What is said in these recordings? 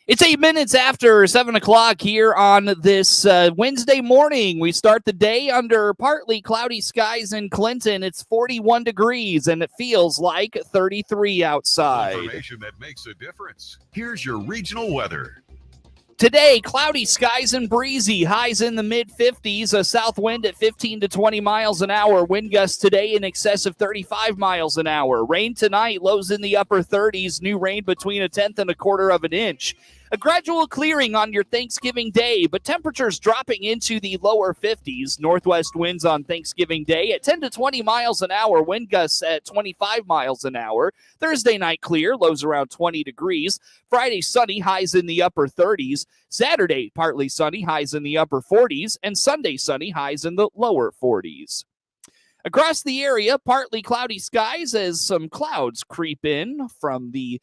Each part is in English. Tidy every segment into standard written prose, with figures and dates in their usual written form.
It's 8 minutes after 7 o'clock here on this Wednesday morning. We start the day under partly cloudy skies in Clinton. It's 41 degrees, and it feels like 33 outside. Information that makes a difference. Here's your regional weather. Today, cloudy skies and breezy, highs in the mid-50s, a south wind at 15 to 20 miles an hour, wind gusts today in excess of 35 miles an hour. Rain tonight, lows in the upper 30s, new rain between 1/10 and 1/4 of an inch. A gradual clearing on your Thanksgiving Day, but temperatures dropping into the lower 50s. Northwest winds on Thanksgiving Day at 10 to 20 miles an hour, wind gusts at 25 miles an hour. Thursday night clear, lows around 20 degrees. Friday sunny, highs in the upper 30s. Saturday partly sunny, highs in the upper 40s. And Sunday sunny, highs in the lower 40s. Across the area, partly cloudy skies as some clouds creep in from the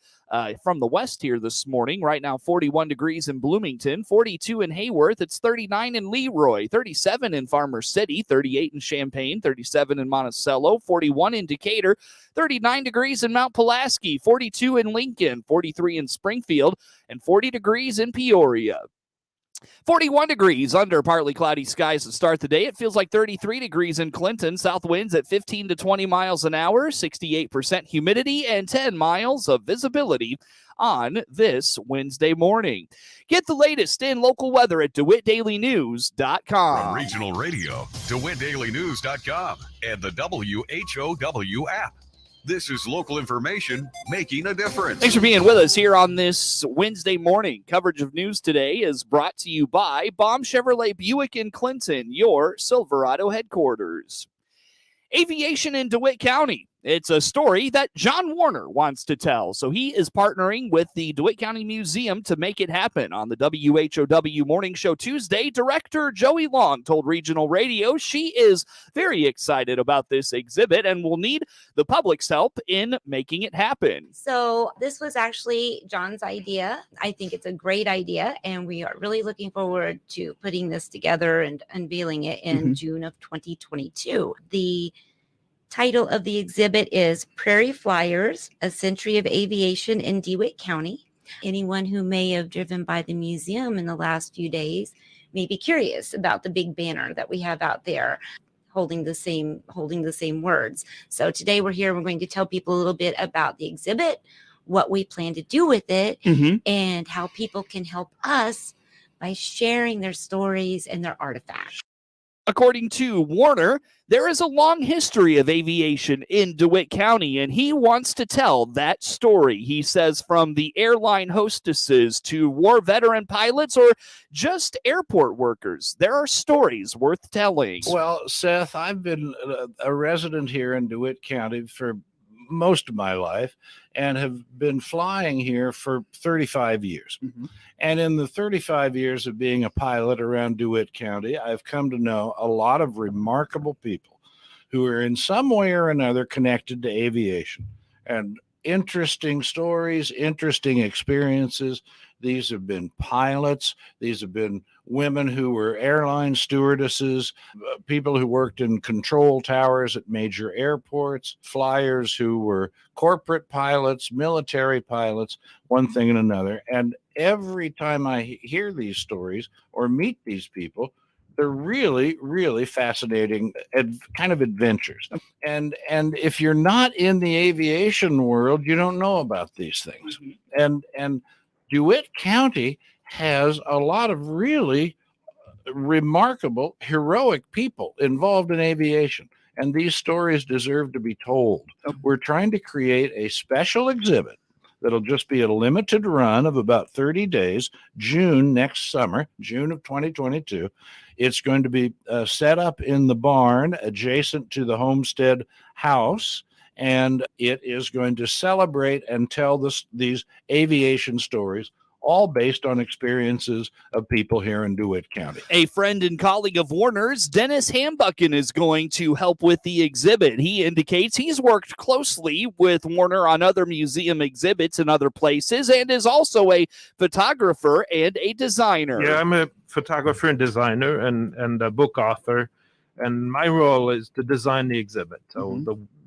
west here this morning. Right now, 41 degrees in Bloomington, 42 in Heyworth. It's 39 in Leroy, 37 in Farmer City, 38 in Champaign, 37 in Monticello, 41 in Decatur, 39 degrees in Mount Pulaski, 42 in Lincoln, 43 in Springfield, and 40 degrees in Peoria. 41 degrees under partly cloudy skies to start the day. It feels like 33 degrees in Clinton. South winds at 15 to 20 miles an hour, 68% humidity, and 10 miles of visibility on this Wednesday morning. Get the latest in local weather at DeWittDailyNews.com. From Regional Radio, DeWittDailyNews.com, and the WHOW app. This is local information making a difference. Thanks for being with us here on this Wednesday morning. Coverage of news today is brought to you by Baum Chevrolet Buick in Clinton, your Silverado headquarters. Aviation in DeWitt County. It's a story that John Warner wants to tell. So he is partnering with the DeWitt County Museum to make it happen. On the WHOW Morning Show Tuesday, Director Joey Long told Regional Radio she is very excited about this exhibit and will need the public's help in making it happen. So this was actually John's idea. I think it's a great idea, and we are really looking forward to putting this together and unveiling it in June of 2022. The title of the exhibit is Prairie Flyers, A Century of Aviation in DeWitt County. Anyone who may have driven by the museum in the last few days may be curious about the big banner that we have out there holding the same words. So today we're here, we're going to tell people a little bit about the exhibit, what we plan to do with it, and how people can help us by sharing their stories and their artifacts. According to Warner, there is a long history of aviation in DeWitt County, and he wants to tell that story. He says from the airline hostesses to war veteran pilots or just airport workers, there are stories worth telling. Well, Seth, I've been a resident here in DeWitt County for most of my life and have been flying here for 35 years. And in the 35 years of being a pilot around DeWitt County, I've come to know a lot of remarkable people who are in some way or another connected to aviation, and interesting stories, interesting experiences. These have been pilots. These have been women who were airline stewardesses, people who worked in control towers at major airports, flyers who were corporate pilots, military pilots, one thing and another. And every time I hear these stories or meet these people, they're really, really fascinating kind of adventures. And if you're not in the aviation world, you don't know about these things. And DeWitt County has a lot of really remarkable, heroic people involved in aviation, and these stories deserve to be told. We're trying to create a special exhibit that'll just be a limited run of about 30 days, next summer, June of 2022. It's going to be set up in the barn adjacent to the Homestead House, and it is going to celebrate and tell these aviation stories, all based on experiences of people here in DeWitt County. A friend and colleague of Warner's, Dennis Hambucken, is going to help with the exhibit. He indicates he's worked closely with Warner on other museum exhibits in other places and is also a photographer and a designer. Yeah, I'm a photographer and designer and a book author, and my role is to design the exhibit. So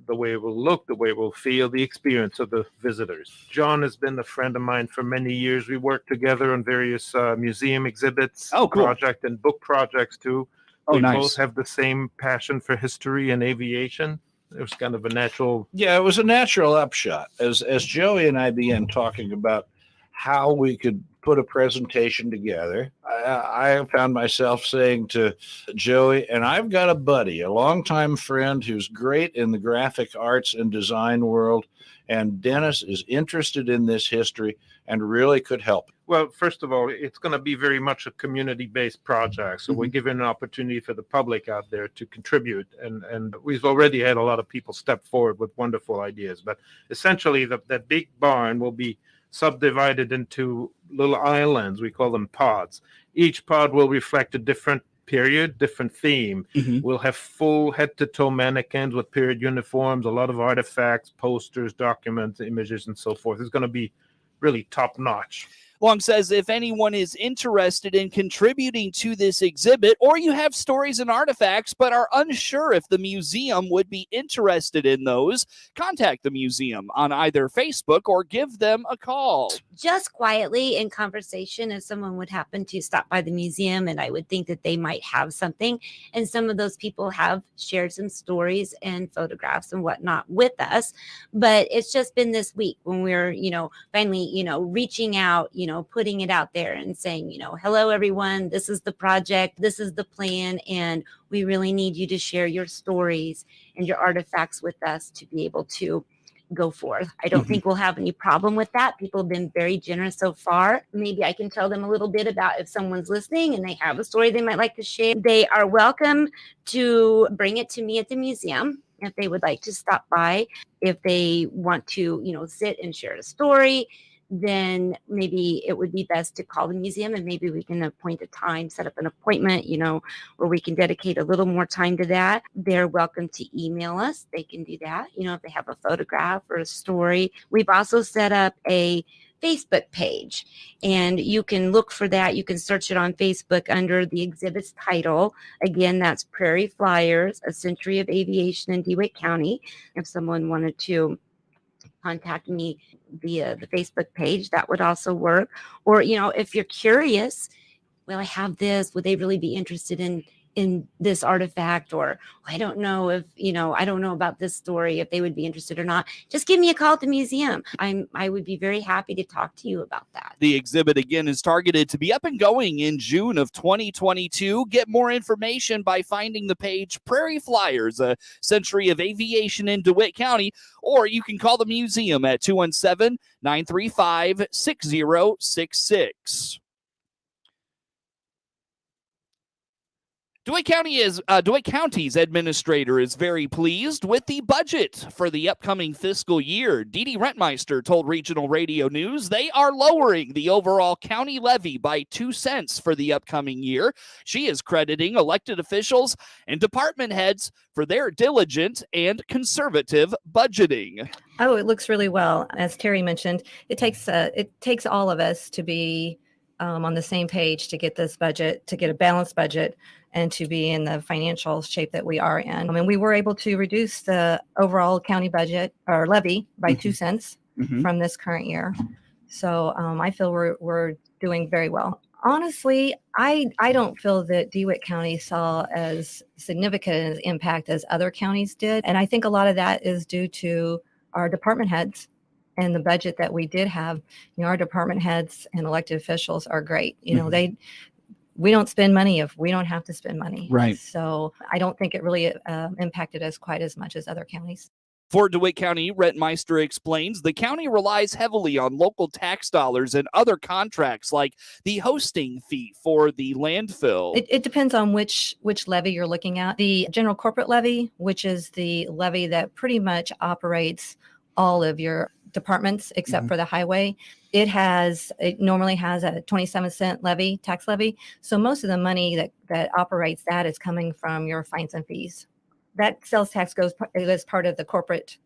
the way it will look, the way it will feel, the experience of the visitors. John has been a friend of mine for many years. We worked together on various museum exhibits, Oh, cool. project and book projects too. Oh, We nice. both have the same passion for history and aviation. It was kind of a natural. Yeah, it was a natural upshot as Joey and I began talking about how we could put a presentation together. I found myself saying to Joey, and I've got a buddy, a longtime friend who's great in the graphic arts and design world, and Dennis is interested in this history and really could help. Well, first of all, it's going to be very much a community-based project. So we're giving an opportunity for the public out there to contribute. And we've already had a lot of people step forward with wonderful ideas. But essentially, that big barn will be subdivided into little islands. We call them pods. Each pod will reflect a different period, different theme. We'll have full head-to-toe mannequins with period uniforms, a lot of artifacts, posters, documents, images, and so forth. It's going to be really top-notch. Long says if anyone is interested in contributing to this exhibit, or you have stories and artifacts but are unsure if the museum would be interested in those, contact the museum on either Facebook or give them a call. Just quietly in conversation, if someone would happen to stop by the museum and I would think that they might have something, and some of those people have shared some stories and photographs and whatnot with us, but it's just been this week when we're finally reaching out, putting it out there and saying, hello everyone, this is the project, this is the plan, and we really need you to share your stories and your artifacts with us to be able to go forth. I don't think we'll have any problem with that. People have been very generous so far. Maybe I can tell them a little bit about if someone's listening and they have a story they might like to share. They are welcome to bring it to me at the museum if they would like to stop by. If they want to, sit and share a story, then maybe it would be best to call the museum and maybe we can appoint a time, set up an appointment, where we can dedicate a little more time to that. They're welcome to email us. They can do that, if they have a photograph or a story. We've also set up a Facebook page, and you can look for that. You can search it on Facebook under the exhibit's title. Again, that's Prairie Flyers, A Century of Aviation in DeWitt County. If someone wanted to contact me via the Facebook page, that would also work. Or, if you're curious, well, I have this, would they really be interested in this artifact? Or I don't know if, I don't know about this story, if they would be interested or not. Just give me a call at the museum. I would be very happy to talk to you about that. The exhibit, again, is targeted to be up and going in June of 2022. Get more information by finding the page Prairie Flyers, A Century of Aviation in DeWitt County, or you can call the museum at 217-935-6066. DeWitt County's administrator is very pleased with the budget for the upcoming fiscal year. Dee Rentmeister told Regional Radio News they are lowering the overall county levy by 2 cents for the upcoming year. She is crediting elected officials and department heads for their diligent and conservative budgeting. Oh, it looks really well. As Terry mentioned, it takes all of us to be on the same page to get this budget, to get a balanced budget, and to be in the financial shape that we are in. And we were able to reduce the overall county budget or levy by 2 cents from this current year. So I feel we're doing very well. Honestly, I don't feel that DeWitt County saw as significant an impact as other counties did. And I think a lot of that is due to our department heads and the budget that we did have. Our department heads and elected officials are great. We don't spend money if we don't have to spend money. Right. So I don't think it really impacted us quite as much as other counties. For DeWitt County, Rentmeister explains the county relies heavily on local tax dollars and other contracts like the hosting fee for the landfill. It depends on which levy you're looking at. The general corporate levy, which is the levy that pretty much operates all of your departments except for the highway. It normally has a 27-cent levy, tax levy. So most of the money that operates that is coming from your fines and fees. That sales tax goes as part of the corporate.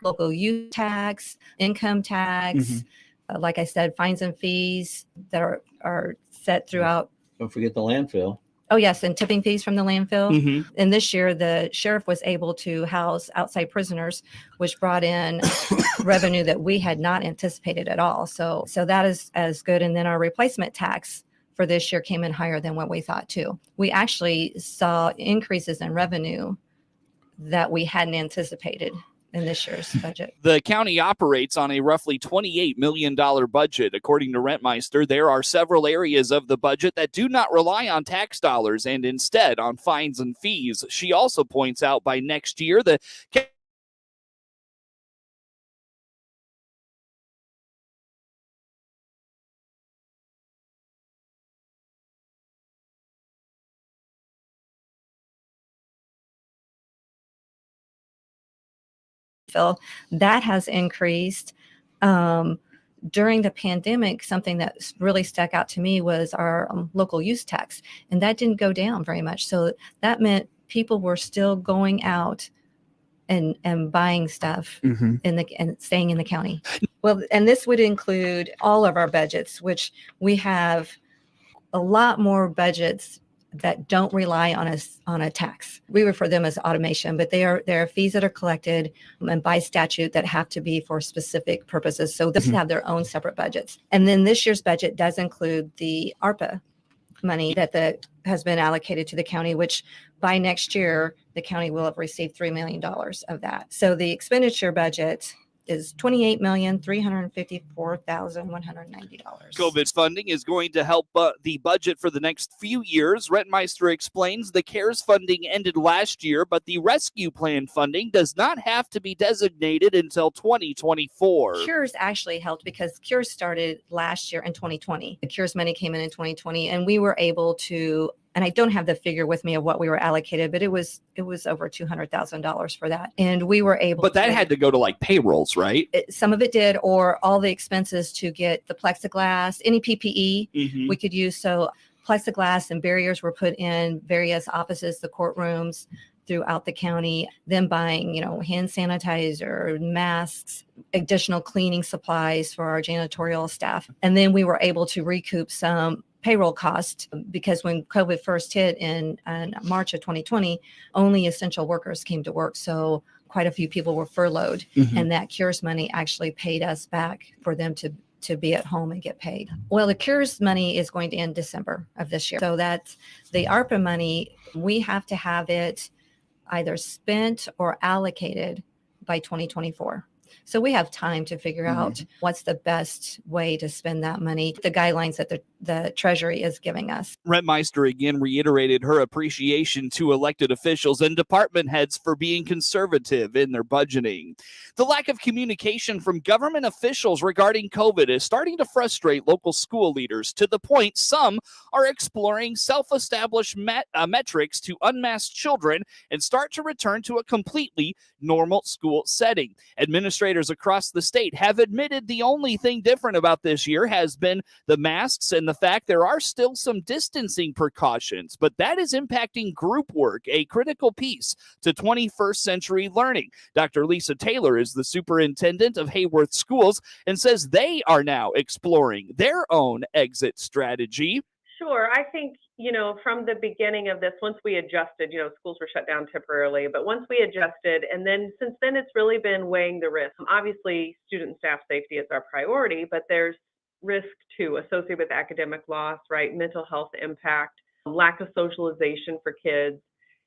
local use tax, income tax, like I said, fines and fees that are set throughout. Don't forget the landfill. Oh, yes, and tipping fees from the landfill. Mm-hmm. And this year, the sheriff was able to house outside prisoners, which brought in revenue that we had not anticipated at all. So that is as good. And then our replacement tax for this year came in higher than what we thought too. We actually saw increases in revenue that we hadn't anticipated in this year's budget. The county operates on a roughly $28 million budget. According to Rentmeister, there are several areas of the budget that do not rely on tax dollars and instead on fines and fees. She also points out by next year, the that has increased. During the pandemic, something that really stuck out to me was our local use tax, and that didn't go down very much. So that meant people were still going out and buying stuff and staying in the county. Well, and this would include all of our budgets, which we have a lot more budgets that don't rely on a tax. We refer them as automation, but there are fees that are collected and by statute that have to be for specific purposes. So those have their own separate budgets. And then this year's budget does include the ARPA money that has been allocated to the county, which by next year, the county will have received $3 million of that. So the expenditure budget is $28,354,190. COVID funding is going to help the budget for the next few years. Rentmeister explains the CARES funding ended last year, but the rescue plan funding does not have to be designated until 2024. CURES actually helped because CURES started last year in 2020. The CURES money came in 2020, and we were able to, and I don't have the figure with me of what we were allocated, but it was over $200,000 for that. And we were able But that had to go to like payrolls, right? Some of it did, or all the expenses to get the plexiglass, any PPE we could use. So plexiglass and barriers were put in various offices, the courtrooms throughout the county, then buying, hand sanitizer, masks, additional cleaning supplies for our janitorial staff. And then we were able to recoup some payroll cost because when COVID first hit in March of 2020, only essential workers came to work. So quite a few people were furloughed, and that CURES money actually paid us back for them to be at home and get paid. Well, the CURES money is going to end December of this year. So that's the ARPA money. We have to have it either spent or allocated by 2024. So we have time to figure out what's the best way to spend that money, the guidelines that the Treasury is giving us. Rentmeister again reiterated her appreciation to elected officials and department heads for being conservative in their budgeting. The lack of communication from government officials regarding COVID is starting to frustrate local school leaders to the point some are exploring self-established metrics to unmask children and start to return to a completely normal school setting. Administrators across the state have admitted the only thing different about this year has been the masks and the fact there are still some distancing precautions, but that is impacting group work, a critical piece to 21st century learning. Dr. Lisa Taylor is the superintendent of Hayworth Schools and says they are now exploring their own exit strategy. Sure. I think, from the beginning of this, once we adjusted, schools were shut down temporarily, but once we adjusted, and then since then, it's really been weighing the risk. Obviously, student and staff safety is our priority, but there's risk too associated with academic loss, right? Mental health impact, lack of socialization for kids.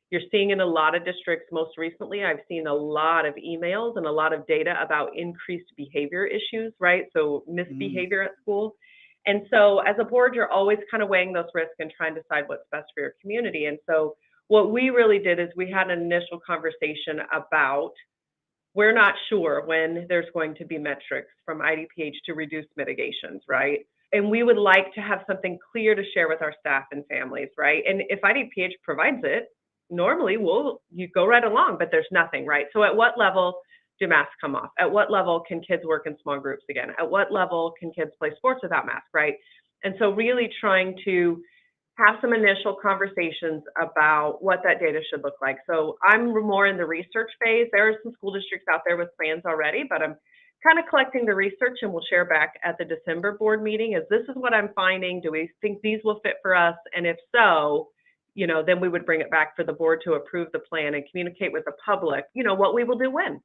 You're seeing in a lot of districts, most recently, I've seen a lot of emails and a lot of data about increased behavior issues, right? So misbehavior at school. And so as a board, you're always kind of weighing those risks and trying to decide what's best for your community. And so what we really did is we had an initial conversation about we're not sure when there's going to be metrics from IDPH to reduce mitigations, right? And we would like to have something clear to share with our staff and families, right? And if IDPH provides it, normally you go right along, but there's nothing, right? So at what level do masks come off? At what level can kids work in small groups again? At what level can kids play sports without masks, right? And so really trying to have some initial conversations about what that data should look like. So I'm more in the research phase. There are some school districts out there with plans already, but I'm kind of collecting the research, and we'll share back at the December board meeting is this is what I'm finding. Do we think these will fit for us? And if so, then we would bring it back for the board to approve the plan and communicate with the public, what we will do when.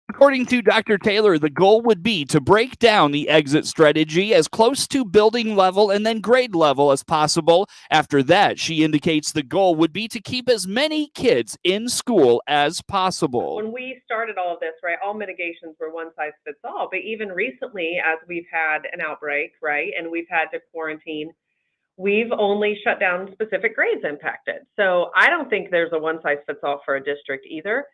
According to Dr. Taylor, the goal would be to break down the exit strategy as close to building level and then grade level as possible. After that, she indicates the goal would be to keep as many kids in school as possible. When we started all of this, right, all mitigations were one size fits all. But even recently, as we've had an outbreak, right, and we've had to quarantine, we've only shut down specific grades impacted. So I don't think there's a one size fits all for a district either.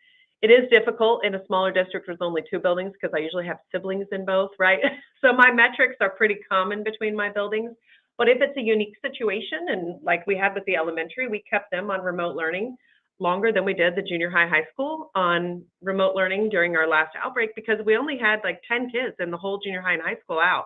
It is difficult in a smaller district with only 2 buildings because I usually have siblings in both, right? So my metrics are pretty common between my buildings. But if it's a unique situation, and like we had with the elementary, we kept them on remote learning longer than we did the junior high school on remote learning during our last outbreak because we only had like 10 kids in the whole junior high and high school out.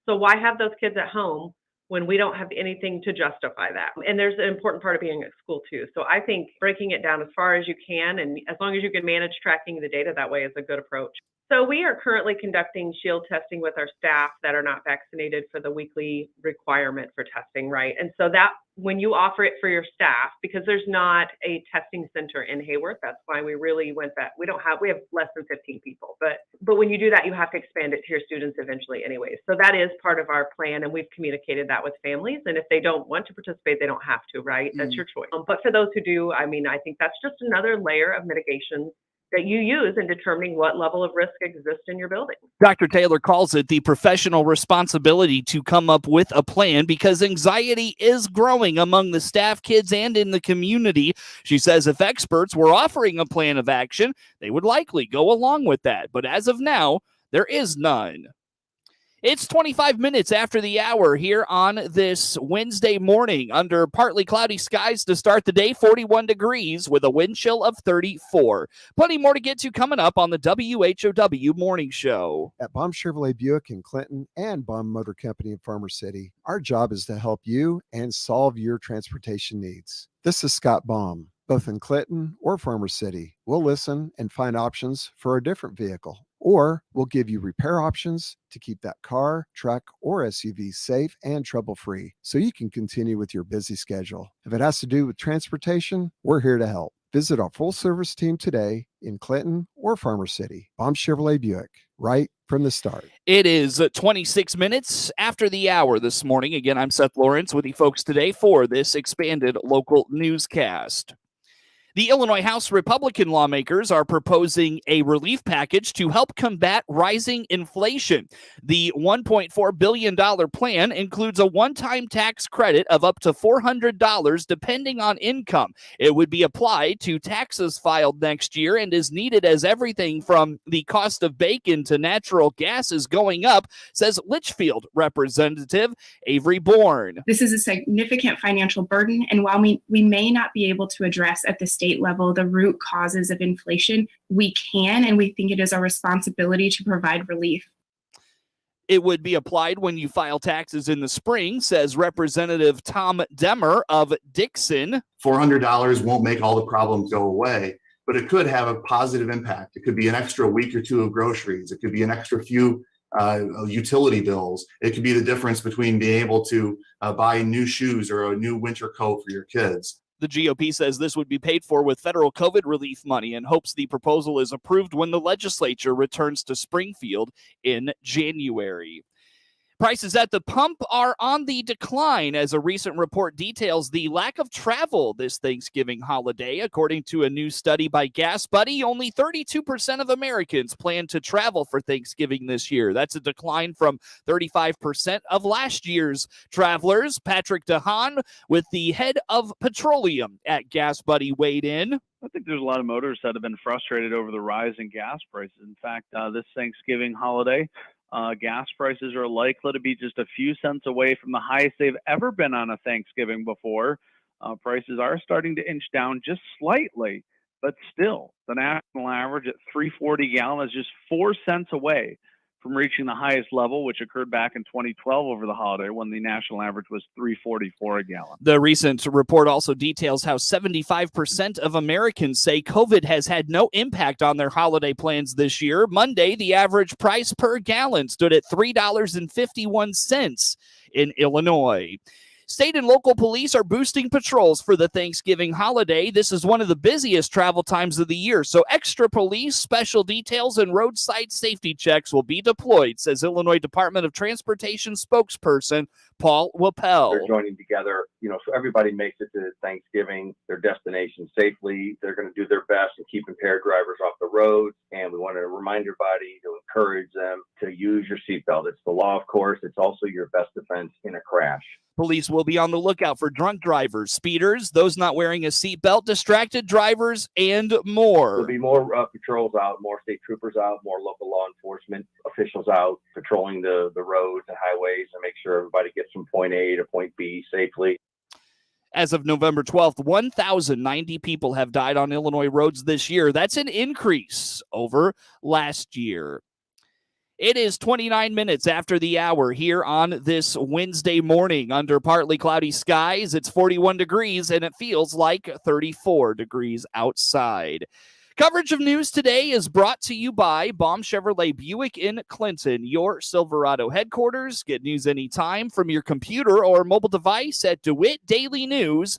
So why have those kids at home when we don't have anything to justify that? And there's an important part of being at school too. So I think breaking it down as far as you can, and as long as you can manage tracking the data that way is a good approach. So we are currently conducting shield testing with our staff that are not vaccinated for the weekly requirement for testing, right? And so that when you offer it for your staff, because there's not a testing center in Hayworth, that's why we really went that. We have less than 15 people, but when you do that, you have to expand it to your students eventually anyways. So that is part of our plan, and we've communicated that with families. And if they don't want to participate, they don't have to, right? That's your choice. But for those who do, I think that's just another layer of mitigation that you use in determining what level of risk exists in your building. Dr. Taylor calls it the professional responsibility to come up with a plan because anxiety is growing among the staff, kids, and in the community. She says if experts were offering a plan of action, they would likely go along with that. But as of now, there is none. It's 25 minutes after the hour here on this Wednesday morning under partly cloudy skies to start the day, 41 degrees with a wind chill of 34. Plenty more to get to coming up on the WHOW Morning Show. At Baum Chevrolet Buick in Clinton and Baum Motor Company in Farmer City, our job is to help you and solve your transportation needs. This is Scott Baum. Both in Clinton or Farmer City, we'll listen and find options for a different vehicle. Or we'll give you repair options to keep that car, truck, or SUV safe and trouble-free so you can continue with your busy schedule. If it has to do with transportation, we're here to help. Visit our full-service team today in Clinton or Farmer City. Baum Chevrolet Buick, right from the start. It is 26 minutes after the hour this morning. Again, I'm Seth Lawrence with you folks today for this expanded local newscast. The Illinois House Republican lawmakers are proposing a relief package to help combat rising inflation. The $1.4 billion plan includes a one-time tax credit of up to $400 depending on income. It would be applied to taxes filed next year and is needed as everything from the cost of bacon to natural gas is going up, says Litchfield Representative Avery Bourne. This is a significant financial burden, and while we may not be able to address at the state level the root causes of inflation, we can, and we think it is our responsibility to provide relief. It would be applied when you file taxes in the spring, says Representative Tom Demmer of Dixon. $400 won't make all the problems go away, but it could have a positive impact. It could be an extra week or two of groceries. It could be an extra few utility bills. It could be the difference between being able to buy new shoes or a new winter coat for your kids. The GOP says this would be paid for with federal COVID relief money and hopes the proposal is approved when the legislature returns to Springfield in January. Prices at the pump are on the decline as a recent report details the lack of travel this Thanksgiving holiday. According to a new study by Gas Buddy, only 32% of Americans plan to travel for Thanksgiving this year. That's a decline from 35% of last year's travelers. Patrick DeHaan with the head of petroleum at Gas Buddy weighed in. I think there's a lot of motorists that have been frustrated over the rise in gas prices. In fact, this Thanksgiving holiday, gas prices are likely to be just a few cents away from the highest they've ever been on a Thanksgiving before. Prices are starting to inch down just slightly, but still, the national average at $3.40 a gallon is just 4 cents away from reaching the highest level, which occurred back in 2012 over the holiday when the national average was $3.44 a gallon. The recent report also details how 75% of Americans say COVID has had no impact on their holiday plans this year. Monday, the average price per gallon stood at $3.51 in Illinois. State and local police are boosting patrols for the Thanksgiving holiday. This is one of the busiest travel times of the year, so extra police, special details, and roadside safety checks will be deployed, says Illinois Department of Transportation spokesperson Paul Wappel. They're joining together, so everybody makes it to Thanksgiving, their destination safely. They're going to do their best in keeping impaired drivers off the road, and we want to remind everybody to encourage them to use your seatbelt. It's the law, of course. It's also your best defense in a crash. Police will be on the lookout for drunk drivers, speeders, those not wearing a seatbelt, distracted drivers, and more. There'll be more patrols out, more state troopers out, more local law enforcement officials out patrolling the roads and highways and make sure everybody gets from point A to point B safely. As of November 12th, 1,090 people have died on Illinois roads this year. That's an increase over last year. It is 29 minutes after the hour here on this Wednesday morning. Under partly cloudy skies, it's 41 degrees, and it feels like 34 degrees outside. Coverage of news today is brought to you by Baum Chevrolet Buick in Clinton, your Silverado headquarters. Get news anytime from your computer or mobile device at DeWittDailyNews.com.